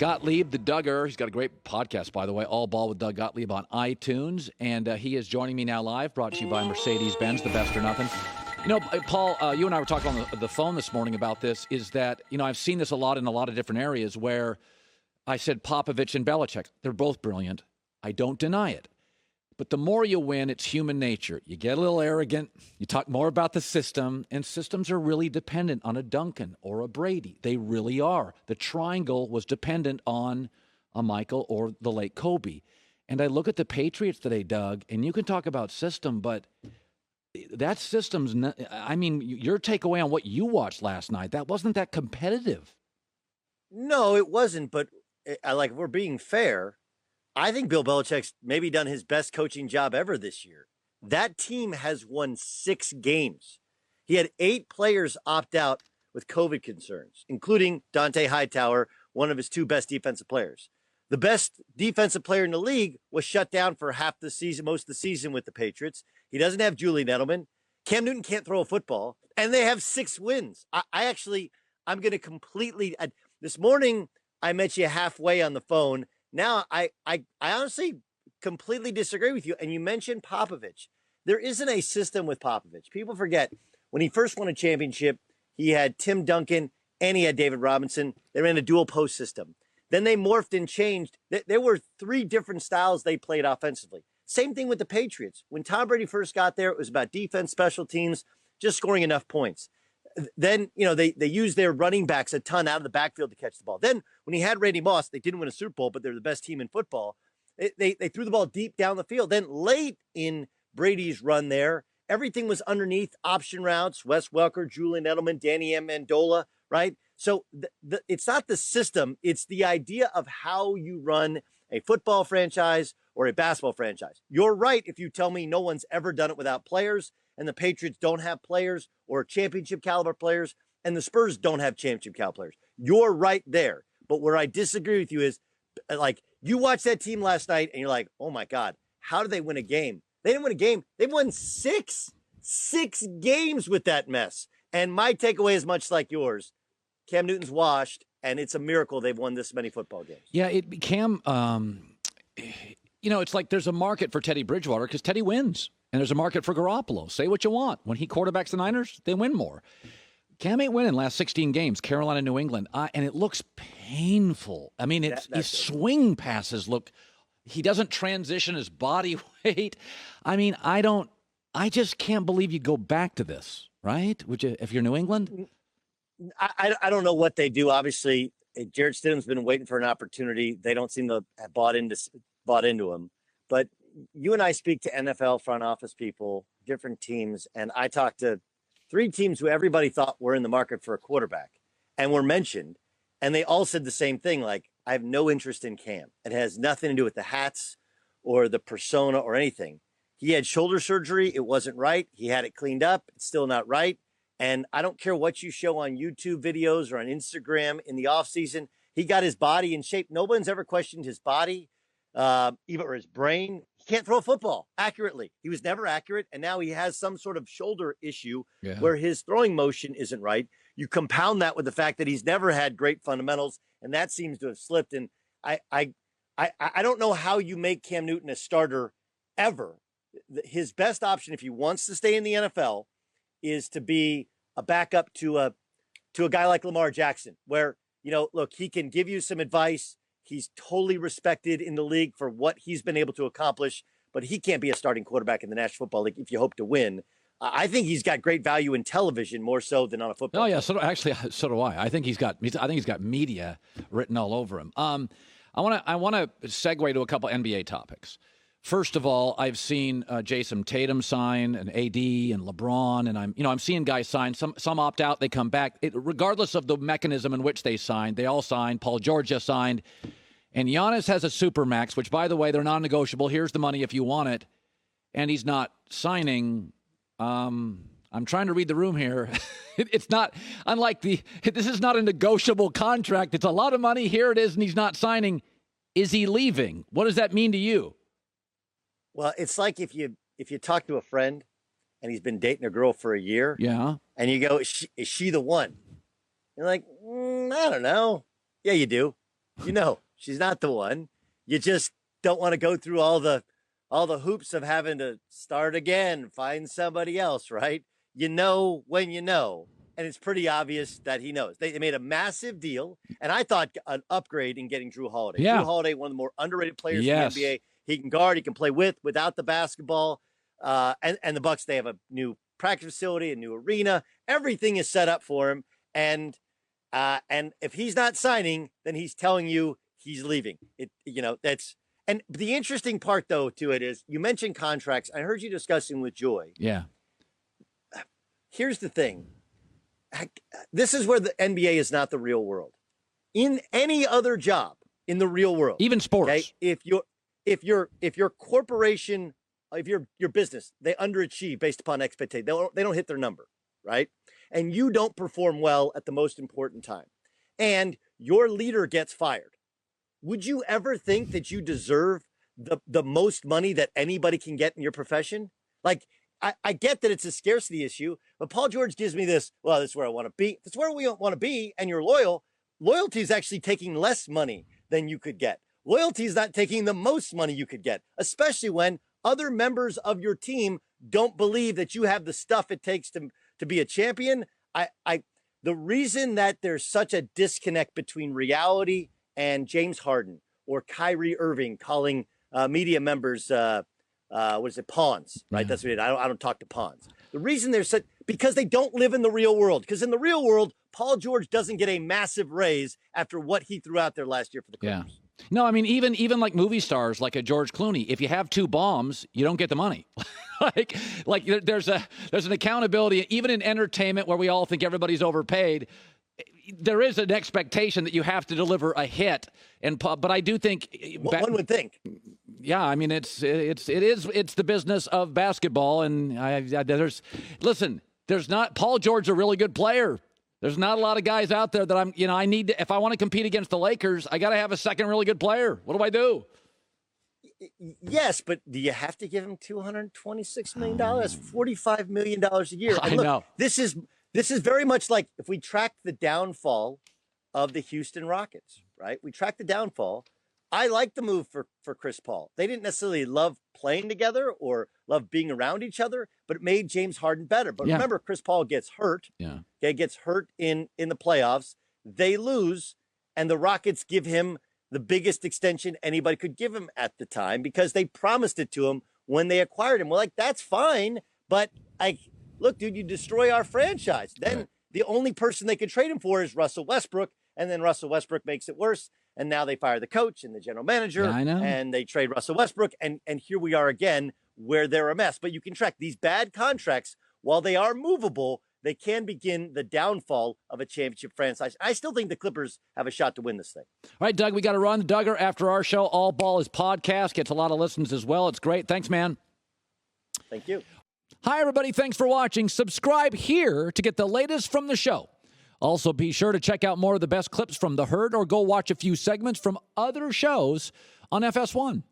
Gottlieb, the Duggar. He's got a great podcast, by the way, All Ball with Doug Gottlieb on iTunes. And he is joining me now live, brought to you by Mercedes-Benz, the best or nothing. You know, Paul, you and I were talking on the phone this morning about this, is that, you know, I've seen this a lot in a lot of different areas where I said Popovich and Belichick, they're both brilliant. I don't deny it. But the more you win, it's human nature. You get a little arrogant. You talk more about the system, and systems are really dependent on a Duncan or a Brady. They really are. The triangle was dependent on a Michael or the late Kobe. And I look at the Patriots today, Doug, and you can talk about system, but that system's not, I mean, your takeaway on what you watched last night, that wasn't that competitive. No, it wasn't. But if we're being fair, I think Bill Belichick's maybe done his best coaching job ever this year. That team has won 6 games. He had 8 players opt out with COVID concerns, including Dante Hightower, one of his 2 best defensive players. The best defensive player in the league was shut down for half the season, most of the season with the Patriots. He doesn't have Julian Edelman. Cam Newton can't throw a football, and they have 6 wins. I'm going to completely. This morning, I met you halfway on the phone. Now, I honestly completely disagree with you. And you mentioned Popovich. There isn't a system with Popovich. People forget when he first won a championship, he had Tim Duncan and he had David Robinson. They ran a dual post system. Then they morphed and changed. There were 3 different styles they played offensively. Same thing with the Patriots. When Tom Brady first got there, it was about defense, special teams, just scoring enough points. Then, you know, they used their running backs a ton out of the backfield to catch the ball. Then when he had Randy Moss, they didn't win a Super Bowl, but they're the best team in football. They threw the ball deep down the field. Then late in Brady's run there, everything was underneath option routes, Wes Welker, Julian Edelman, Danny Amendola, right? So it's not the system. It's the idea of how you run a football franchise or a basketball franchise. You're right if you tell me no one's ever done it without players, and the Patriots don't have players or championship caliber players, and the Spurs don't have championship caliber players. You're right there. But where I disagree with you is, like, you watched that team last night and you're like, oh my God, how did they win a game? They didn't win a game. They won 6 games with that mess. And my takeaway is much like yours. Cam Newton's washed, and it's a miracle they've won this many football games. Yeah, it became, you know, it's like there's a market for Teddy Bridgewater because Teddy wins. And there's a market for Garoppolo. Say what you want. When he quarterbacks the Niners, they win more. Cam ain't winning last 16 games, Carolina, New England. And it looks painful. I mean, his swing passes look, he doesn't transition his body weight. I mean, I just can't believe you go back to this, right? Would you, if you're New England? I don't know what they do. Obviously, Jarrett Stidham's been waiting for an opportunity. They don't seem to have bought into him. But you and I speak to NFL front office people, different teams, and I talked to 3 teams who everybody thought were in the market for a quarterback and were mentioned, and they all said the same thing, like, I have no interest in Cam. It has nothing to do with the hats or the persona or anything. He had shoulder surgery. It wasn't right. He had it cleaned up. It's still not right. And I don't care what you show on YouTube videos or on Instagram in the offseason. He got his body in shape. No one's ever questioned his body, even or his brain. He can't throw a football accurately. He was never accurate, and now he has some sort of shoulder issue where his throwing motion isn't right. You compound that with the fact that he's never had great fundamentals, and that seems to have slipped. And I don't know how you make Cam Newton a starter ever. His best option, if he wants to stay in the NFL, is to be a backup to a guy like Lamar Jackson, where, you know, look, he can give you some advice. He's totally respected in the league for what he's been able to accomplish, but he can't be a starting quarterback in the National Football League if you hope to win. I think he's got great value in television more so than on a football. Oh yeah, so do I. I think he's got media written all over him. I want to segue to a couple NBA topics. First of all, I've seen Jason Tatum sign, and AD and LeBron, and I'm seeing guys sign. Some opt out, they come back. Regardless of the mechanism in which they signed, they all signed. Paul George just signed, and Giannis has a supermax, which, by the way, they're non-negotiable. Here's the money if you want it, and he's not signing. I'm trying to read the room here. It's not unlike this is not a negotiable contract. It's a lot of money. Here it is, and he's not signing. Is he leaving? What does that mean to you? Well, it's like if you talk to a friend and he's been dating a girl for a year, and you go, is she the one? You're like, I don't know. Yeah, you do. You know, she's not the one. You just don't want to go through all the hoops of having to start again, find somebody else, right? You know when you know, and it's pretty obvious that he knows. They made a massive deal, and I thought an upgrade in getting Drew Holiday. Yeah. Drew Holiday, one of the more underrated players Yes. in the NBA. He can guard, he can play without the basketball. And the Bucks, they have a new practice facility, a new arena. Everything is set up for him. And if he's not signing, then he's telling you he's leaving. And the interesting part, though, to it is you mentioned contracts. I heard you discussing with Joy. Yeah. Here's the thing. This is where the NBA is not the real world. In any other job in the real world, Even sports. okay, if your corporation, if your business, they underachieve based upon expectation, they don't hit their number, right? And you don't perform well at the most important time, and your leader gets fired. Would you ever think that you deserve the most money that anybody can get in your profession? Like, I get that it's a scarcity issue, but Paul George gives me this, well, this is where I want to be. If it's where we want to be and you're loyal, loyalty is actually taking less money than you could get. Loyalty is not taking the most money you could get, especially when other members of your team don't believe that you have the stuff it takes to be a champion. The reason that there's such a disconnect between reality and James Harden or Kyrie Irving calling media members, pawns, right? Yeah. That's what it is. I don't talk to pawns. The reason there's such, because they don't live in the real world. Because in the real world, Paul George doesn't get a massive raise after what he threw out there last year for the Clippers. Yeah. No, I mean, even like movie stars, like a George Clooney, if you have 2 bombs, you don't get the money. like there's an accountability, even in entertainment where we all think everybody's overpaid. There is an expectation that you have to deliver a hit, but I do think One would think. Yeah, I mean it's the business of basketball, and there's not Paul George a really good player. There's not a lot of guys out there that I need to, if I want to compete against the Lakers, I got to have a second really good player. What do I do? Yes, but do you have to give him $226 million? That's $45 million a year. I know. This is very much like if we track the downfall of the Houston Rockets, right? We track the downfall. I like the move for Chris Paul. They didn't necessarily love playing together or love being around each other, but it made James Harden better. But remember, Chris Paul gets hurt. Yeah. Okay, gets hurt in the playoffs. They lose, and the Rockets give him the biggest extension anybody could give him at the time because they promised it to him when they acquired him. We're like, that's fine, but look, dude, you destroy our franchise. Then the only person they could trade him for is Russell Westbrook, and then Russell Westbrook makes it worse. And now they fire the coach and the general manager, and they trade Russell Westbrook. And here we are again where they're a mess. But you can track these bad contracts, while they are movable, they can begin the downfall of a championship franchise. I still think the Clippers have a shot to win this thing. All right, Doug, we got to run. Duggar, after our show, All Ball is podcast. Gets a lot of listens as well. It's great. Thanks, man. Thank you. Hi, everybody. Thanks for watching. Subscribe here to get the latest from the show. Also, be sure to check out more of the best clips from The Herd or go watch a few segments from other shows on FS1.